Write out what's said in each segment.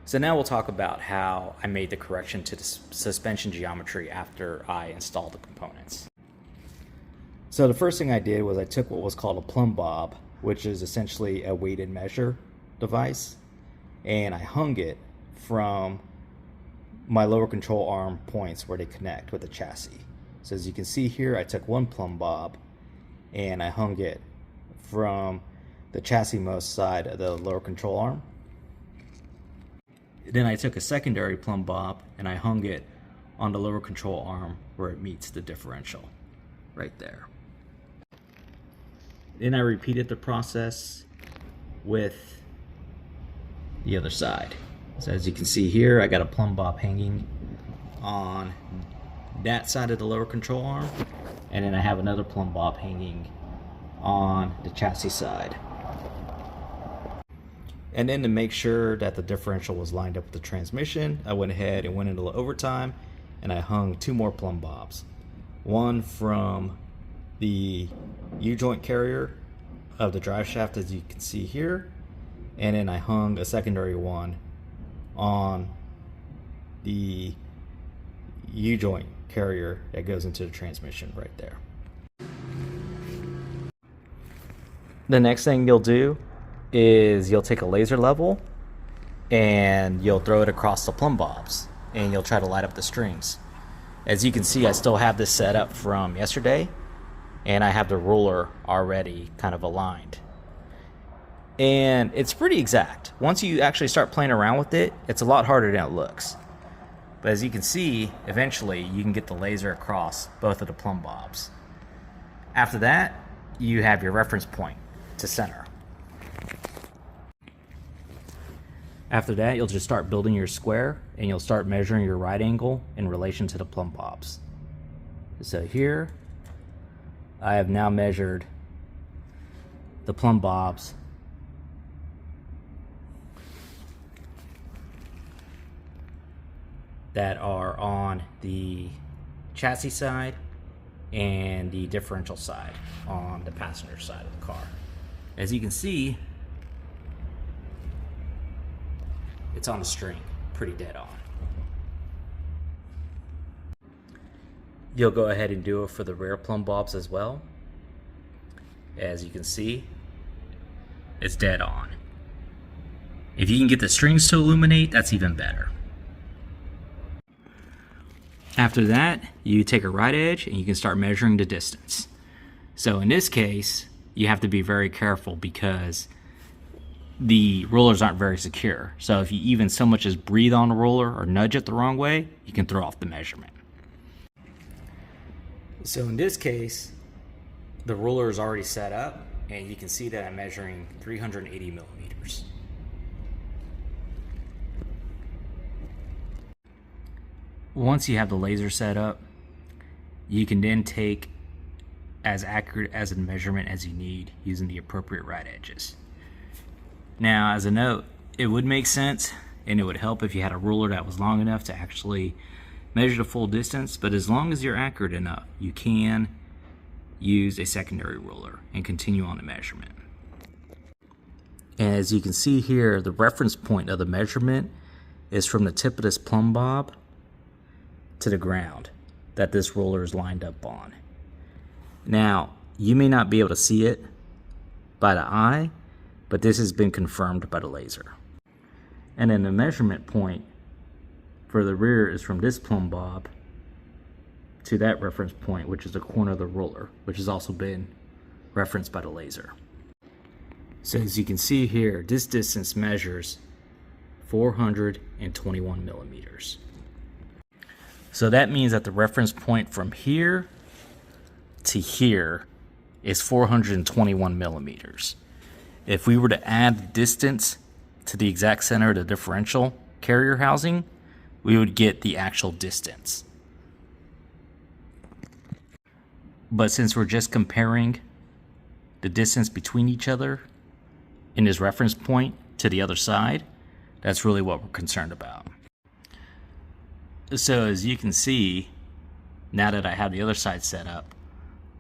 So now we'll talk about how I made the correction to the suspension geometry after I installed the components. So the first thing I did was I took what was called a plumb bob, which is essentially a weighted measure device, and I hung it from my lower control arm points where they connect with the chassis. So as you can see here, I took one plumb bob and I hung it from the chassis most side of the lower control arm. Then I took a secondary plumb bob and I hung it on the lower control arm where it meets the differential, right there. Then I repeated the process with the other side. So as you can see here, I got a plumb bob hanging on that side of the lower control arm, and then I have another plumb bob hanging on the chassis side. And then to make sure that the differential was lined up with the transmission, I went ahead and went into overtime and I hung two more plumb bobs. One from the U-joint carrier of the drive shaft, as you can see here, and then I hung a secondary one on the U-joint carrier that goes into the transmission right there. The next thing you'll do is you'll take a laser level and you'll throw it across the plumb bobs and you'll try to light up the strings. As you can see, I still have this set up from yesterday and I have the ruler already kind of aligned. And it's pretty exact. Once you actually start playing around with it, it's a lot harder than it looks. But as you can see, eventually you can get the laser across both of the plumb bobs. After that, you have your reference point to center. After that, you'll just start building your square and you'll start measuring your right angle in relation to the plumb bobs. So here, I have now measured the plumb bobs that are on the chassis side and the differential side on the passenger side of the car. As you can see, it's on the string, pretty dead on. You'll go ahead and do it for the rear plumb bobs as well. As you can see, it's dead on. If you can get the strings to illuminate, that's even better. After that, you take a right edge and you can start measuring the distance. So in this case, you have to be very careful because the rollers aren't very secure. So if you even so much as breathe on the roller or nudge it the wrong way, you can throw off the measurement. So in this case, the ruler is already set up and you can see that I'm measuring 380 millimeters. Once you have the laser set up, you can then take as accurate as a measurement as you need using the appropriate right edges. Now, as a note, it would make sense and it would help if you had a ruler that was long enough to actually measure the full distance, but as long as you're accurate enough, you can use a secondary ruler and continue on the measurement. As you can see here, the reference point of the measurement is from the tip of this plumb bob to the ground that this ruler is lined up on. Now, you may not be able to see it by the eye, but this has been confirmed by the laser. And then the measurement point for the rear is from this plumb bob to that reference point, which is the corner of the roller, which has also been referenced by the laser. So as you can see here, this distance measures 421 millimeters. So that means that the reference point from here to here is 421 millimeters. If we were to add the distance to the exact center of the differential carrier housing, we would get the actual distance. But since we're just comparing the distance between each other in this reference point to the other side, that's really what we're concerned about. So as you can see, now that I have the other side set up,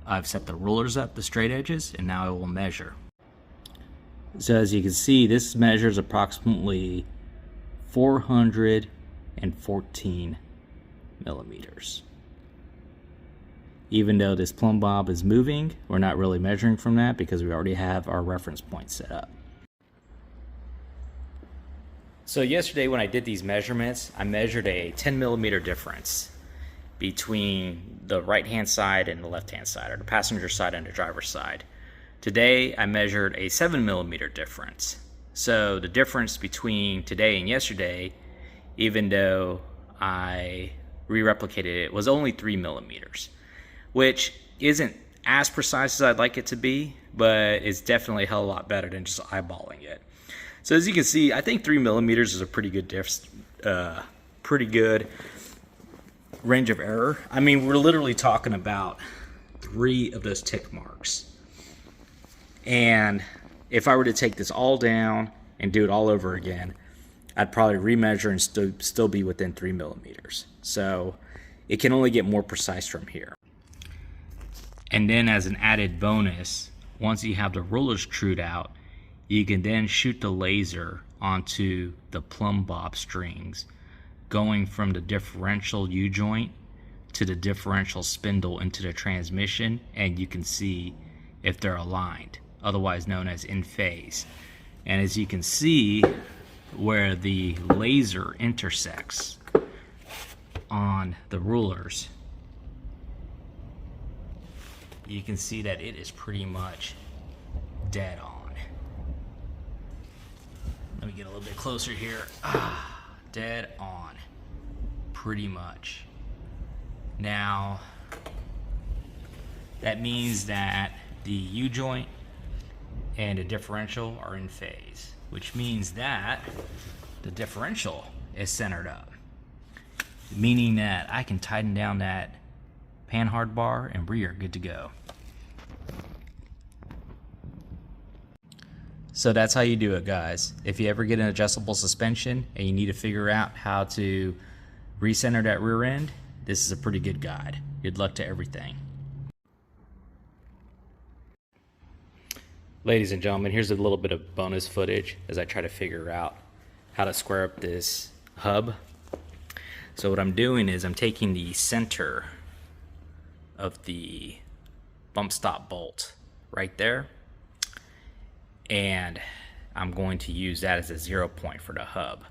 I've set the rulers up, the straight edges, and now I will measure. So as you can see, this measures approximately 414 millimeters. Even though this plumb bob is moving, we're not really measuring from that because we already have our reference point set up. So yesterday when I did these measurements, I measured a 10 millimeter difference between the right hand side and the left hand side, or the passenger side and the driver's side. Today I measured a 7 millimeter difference. So the difference between today and yesterday, even though I re-replicated it, was only 3 millimeters, which isn't as precise as I'd like it to be, but it's definitely a hell of a lot better than just eyeballing it. So as you can see, I think 3 millimeters is a pretty good range of error. I mean, we're literally talking about 3 of those tick marks. And if I were to take this all down and do it all over again, I'd probably remeasure and still be within 3 millimeters. So it can only get more precise from here. And then as an added bonus, once you have the rollers trued out, you can then shoot the laser onto the plumb bob strings, going from the differential U-joint to the differential spindle into the transmission, and you can see if they're aligned, otherwise known as in phase. And as you can see, where the laser intersects on the rulers, you can see that it is pretty much dead on. Let me get a little bit closer here. Dead on, pretty much. Now, that means that the U-joint and the differential are in phase, which means that the differential is centered up, meaning that I can tighten down that panhard bar and we are good to go. So that's how you do it, guys. If you ever get an adjustable suspension and you need to figure out how to recenter that rear end, this is a pretty good guide. Good luck to everything. Ladies and gentlemen, here's a little bit of bonus footage as I try to figure out how to square up this hub. So what I'm doing is I'm taking the center of the bump stop bolt right there, and I'm going to use that as a 0 point for the hub.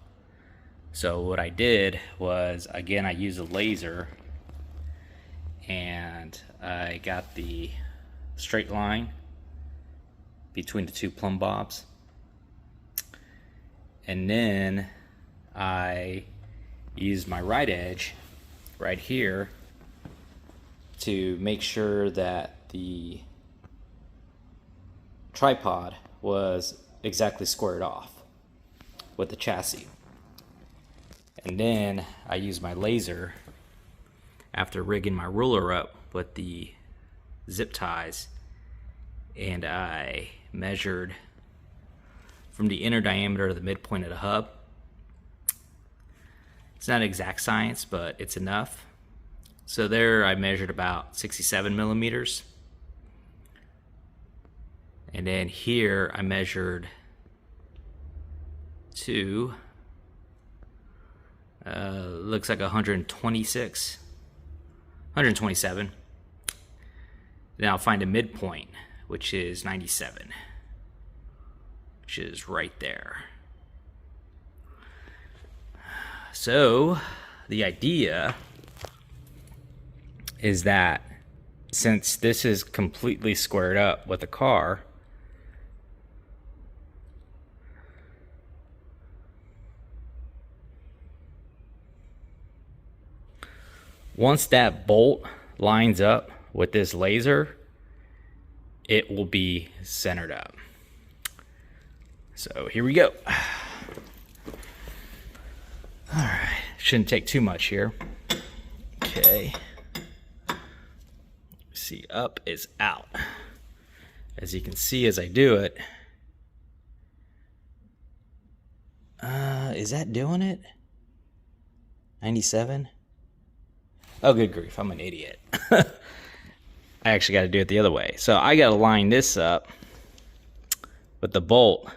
So what I did was, again, I used a laser and I got the straight line between the 2 plumb bobs, and then I used my right edge right here to make sure that the tripod was exactly squared off with the chassis. And then I used my laser after rigging my ruler up with the zip ties, and I measured from the inner diameter to the midpoint of the hub. It's not exact science, but it's enough. So there I measured about 67 millimeters. And then here I measured to, looks like 127. Then I'll find a midpoint, which is 97, which is right there. So the idea is that since this is completely squared up with the car, once that bolt lines up with this laser, it will be centered up. So here we go. All right, shouldn't take too much here. Okay. See, up is out. As you can see as I do it, is that doing it? 97? Oh, good grief, I'm an idiot. I actually got to do it the other way. So I got to line this up with the bolt,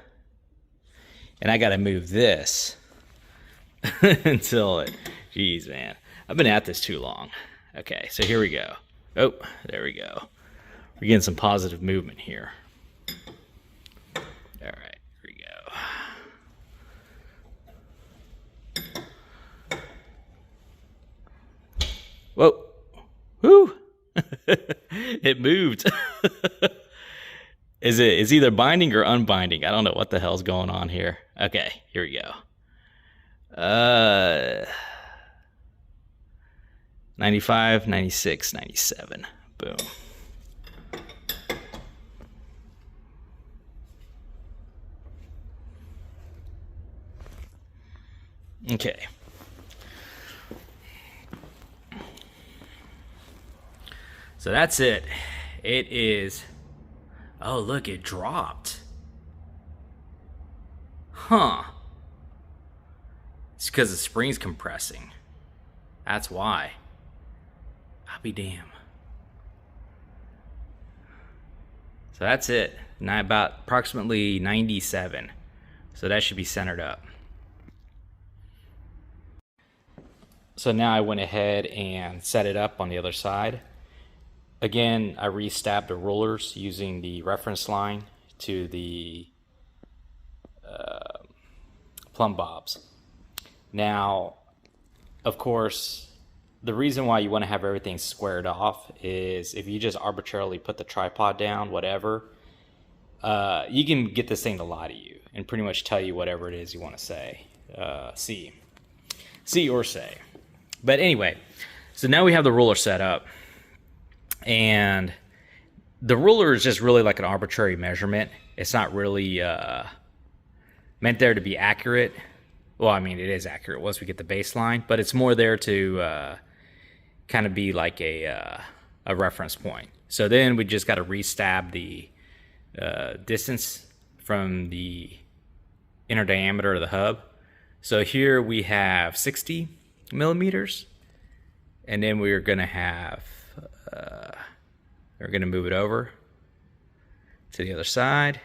and I got to move this until it, geez, man, I've been at this too long. Okay, so here we go. Oh, there we go. We're getting some positive movement here. All right, here we go. Whoa, whoo, it moved. It's either binding or unbinding. I don't know what the hell's going on here. Okay, here we go. 95, 96, 97. Boom. Okay. So that's it. It is... Oh, look, it dropped. Huh. It's because the spring's compressing. That's why. I'll be damned. So that's it. Now about approximately 97. So that should be centered up. So now I went ahead and set it up on the other side. Again, I re-stabbed the rulers using the reference line to the plumb bobs. Now, of course, the reason why you want to have everything squared off is if you just arbitrarily put the tripod down, whatever, you can get this thing to lie to you and pretty much tell you whatever it is you want to say, see or say. But anyway, so now we have the ruler set up. And the ruler is just really like an arbitrary measurement. It's not really meant there to be accurate. Well, I mean, it is accurate once we get the baseline, but it's more there to kind of be like a reference point. So then we just got to re-stab the distance from the inner diameter of the hub. So here we have 60 millimeters, and then we're going to have... we're going to move it over to the other side,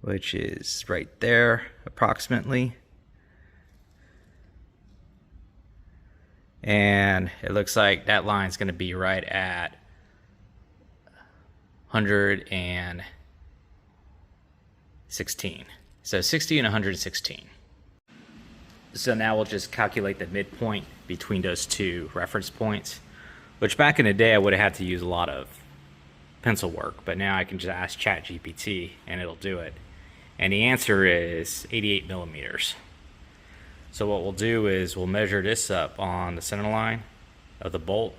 which is right there approximately. And it looks like that line is going to be right at 116. So 60 and 116. So now we'll just calculate the midpoint between those two reference points, which back in the day I would have had to use a lot of pencil work, but now I can just ask ChatGPT and it'll do it. And the answer is 88 millimeters. So what we'll do is we'll measure this up on the center line of the bolt.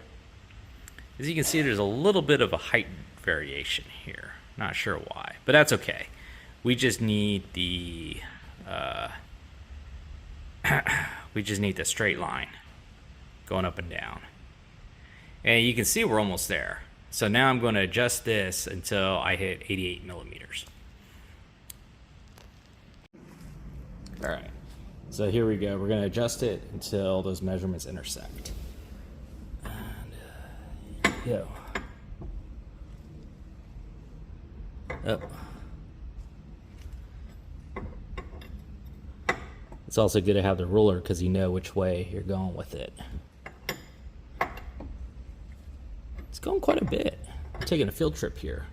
As you can see, there's a little bit of a height variation here. Not sure why, but that's okay. We just need the straight line going up and down. And you can see we're almost there. So now I'm going to adjust this until I hit 88 millimeters. All right. So here we go. We're going to adjust it until those measurements intersect. And go. Up. It's also good to have the ruler because you know which way you're going with it. It's going quite a bit. I'm taking a field trip here.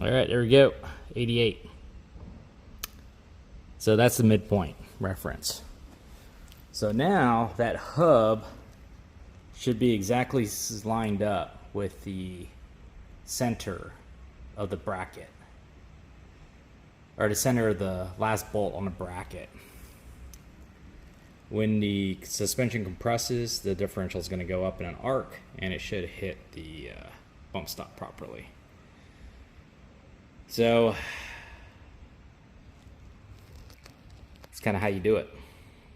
All right, there we go, 88. So that's the midpoint reference. So now that hub should be exactly lined up with the center of the bracket, or the center of the last bolt on the bracket. When the suspension compresses, the differential is going to go up in an arc, and it should hit the bump stop properly. So It's kind of how you do it.